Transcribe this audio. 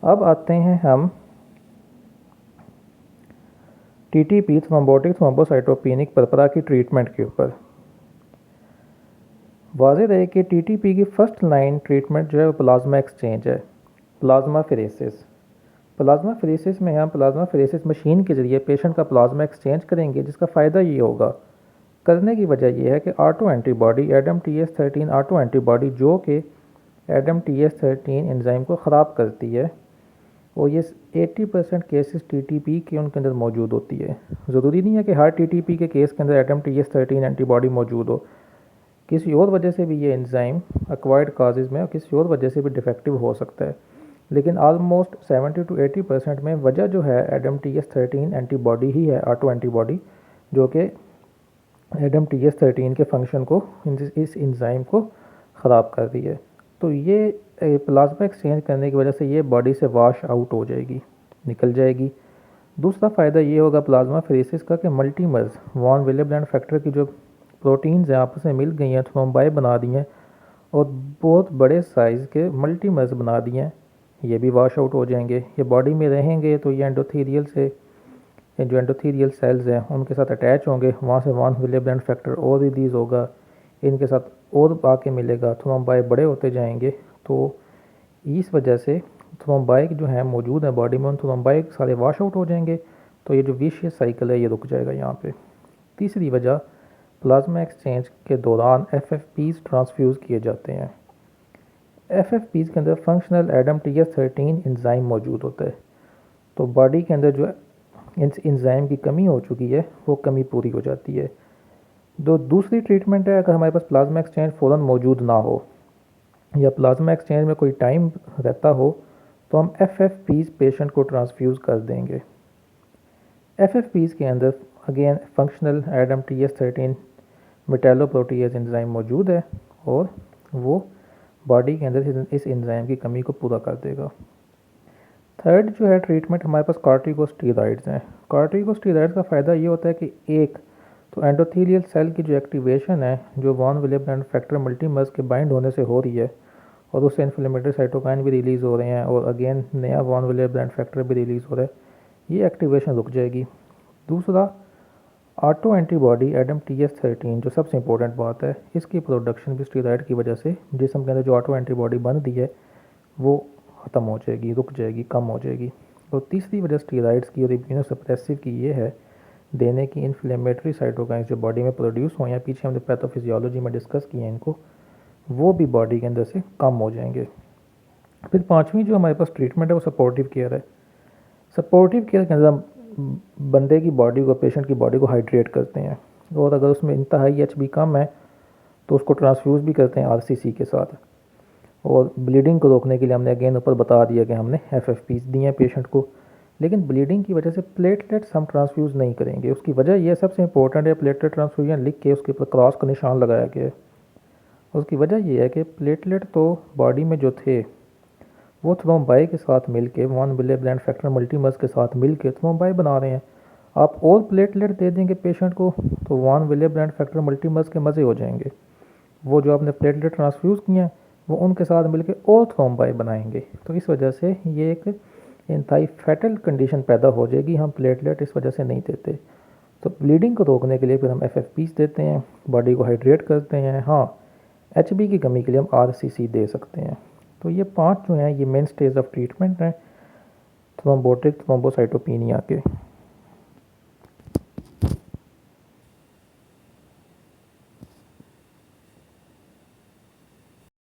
अब आते हैं हम टीटीपी थ्रोम्बोटिक थ्रोम्बोसाइटोपेनिक परपरा की ट्रीटमेंट के ऊपर। वाज़ेह रहे कि टीटीपी की फ़र्स्ट लाइन ट्रीटमेंट जो है वो प्लाज्मा एक्सचेंज है, प्लाज्मा फेरेसिस। प्लाज्मा फेरेसिस में हम प्लाज्मा फेरेसिस मशीन के ज़रिए पेशेंट का प्लाज्मा एक्सचेंज करेंगे, जिसका फ़ायदा ये होगा, करने की वजह यह है कि auto antibody ADAMTS13 auto antibody जो कि ADAMTS13 एंजाइम को ख़राब करती है, और ये 80% केसेस टीटीपी के उनके अंदर मौजूद होती है। ज़रूरी नहीं है कि हर टीटीपी के केस के अंदर ADAMTS13 एंटीबॉडी मौजूद हो, किसी और वजह से भी ये एंजाइम एक्वायर्ड काजेज़ में और किसी और वजह से भी डिफेक्टिव हो सकता है। लेकिन आलमोस्ट 70 to 80% में वजह जो है ADAMTS13 एंटीबॉडी ही है, ऑटो एंटीबॉडी, जो कि ADAMTS13 के फंक्शन को, इस एंजाइम को ख़राब कर रही है। तो ये प्लाज्मा एक्सचेंज करने की वजह से ये बॉडी से वॉश आउट हो जाएगी, निकल जाएगी। दूसरा फ़ायदा ये होगा प्लाज्मा फेरेसिस का कि मल्टीमर्स वॉन विलेब्रेंट फैक्टर की जो प्रोटीन्स हैं आपस में मिल गई हैं, थ्रोम्बाई बना दी हैं और बहुत बड़े साइज़ के मल्टीमर्स बना दिए हैं, ये भी वॉश आउट हो जाएंगे। ये बॉडी में रहेंगे तो ये एंडोथेलियल से, जो एंडोथेलियल सेल्स हैं उनके साथ अटैच होंगे, वहाँ से वॉन विलेब्रेंट फैक्टर और रिलीज़ होगा, इनके साथ और आके मिलेगा, थ्रोम्बाई बड़े होते जाएंगे। तो इस वजह से थ्रोम्बाई जो है मौजूद है बॉडी में, उन थ्रोम्बाई सारे वॉश आउट हो जाएंगे, तो ये जो विशियस साइकिल है ये रुक जाएगा यहाँ पे। तीसरी वजह, प्लाज्मा एक्सचेंज के दौरान FFPs ट्रांसफ्यूज़ किए जाते हैं। FFPs के अंदर फंक्शनल ADAMTS13 एंजाइम मौजूद होता है, तो बॉडी के अंदर जो इस एंजाइम की कमी हो चुकी है वो कमी पूरी हो जाती है। जो दूसरी ट्रीटमेंट है, अगर हमारे पास प्लाज्मा एक्सचेंज फ़ौरन मौजूद ना हो या प्लाज्मा एक्सचेंज में कोई टाइम रहता हो, तो हम FFPs पेशेंट को ट्रांसफ्यूज़ कर देंगे। FFPs के अंदर अगेन फंक्शनल ADAMTS13 मेटालोप्रोटीज एंजाइम मौजूद है और वो बॉडी के अंदर इस एंजाइम की कमी को पूरा कर देगा। थर्ड जो है ट्रीटमेंट, हमारे पास कॉर्टिकोस्टेरॉइड्स हैं। कॉर्टिकोस्टेरॉइड्स का फ़ायदा ये होता है कि एक तो एंडोथेलियल सेल की जो एक्टिवेशन है, जो वॉन विलेब्रेंट फैक्टर मल्टीमर्स के बाइंड होने से हो रही है और उससे इन्फ्लेमेटरी साइटोकाइन भी रिलीज़ हो रहे हैं और अगेन नया वॉन विलेब्रेंट फैक्टर भी रिलीज़ हो रहा है, ये एक्टिवेशन रुक जाएगी। दूसरा, ऑटो एंटीबॉडी ADAMTS13 जो सबसे इंपॉर्टेंट बात है, इसकी प्रोडक्शन भी स्टेरॉइड की वजह से जिस्म के अंदर जो ऑटो एंटीबॉडी बन रही है वो ख़त्म हो जाएगी, रुक जाएगी, कम हो जाएगी। और तीसरी वजह स्टेरॉइड्स की और इम्यूनोसप्रेसिव की ये है देने की इन्फ्लेमेटरी साइटोकाइंस जो बॉडी में प्रोड्यूस हुए हैं, पीछे हमने पैथोफिजियोलॉजी में डिस्कस किए हैं इनको, वो भी बॉडी के अंदर से कम हो जाएंगे। फिर पाँचवीं जो हमारे पास ट्रीटमेंट है वो सपोर्टिव केयर है। सपोर्टिव केयर के अंदर हम बंदे की बॉडी को, पेशेंट की बॉडी को हाइड्रेट करते हैं, और अगर उसमें इंतहाई HB कम है तो उसको ट्रांसफ्यूज़ भी करते हैं RCC के साथ। और ब्लीडिंग को रोकने के लिए हमने अगेन ऊपर बता दिया कि हमने FFPs दिए हैं पेशेंट को, लेकिन ब्लीडिंग की वजह से प्लेटलेट्स हम ट्रांसफ्यूज़ नहीं करेंगे। उसकी वजह यह सबसे इंपॉर्टेंट है, प्लेटलेट ट्रांसफ्यूजन लिख के उसके ऊपर क्रॉस का निशान लगाया गया है। उसकी वजह यह है कि प्लेटलेट तो बॉडी में जो थे वो थ्रोम्बाई के साथ मिलके, वॉन विलेब्रेंट फैक्टर मल्टीमर्स के साथ मिलके थ्रोम्बाई बना रहे हैं। आप और प्लेटलेट दे देंगे पेशेंट को तो वॉन विलेब्रेंट फैक्टर मल्टीमर्स के मज़े हो जाएंगे, वो जो आपने प्लेटलेट ट्रांसफ्यूज़ किए हैं वो उनके साथ मिलके और थ्रोम्बाई बनाएंगे। तो इस वजह से ये एक इंतहाई फैटल कंडीशन पैदा हो जाएगी, हम प्लेटलेट इस वजह से नहीं देते। तो ब्लीडिंग को रोकने के लिए फिर हम FFPs देते हैं, बॉडी को हाइड्रेट करते हैं। हाँ, HB की कमी के लिए हम RCC दे सकते हैं। तो ये 5 जो हैं ये मेन स्टेज ऑफ ट्रीटमेंट हैं थ्रोम्बोटिक थ्रोम्बोसाइटोपेनिया के।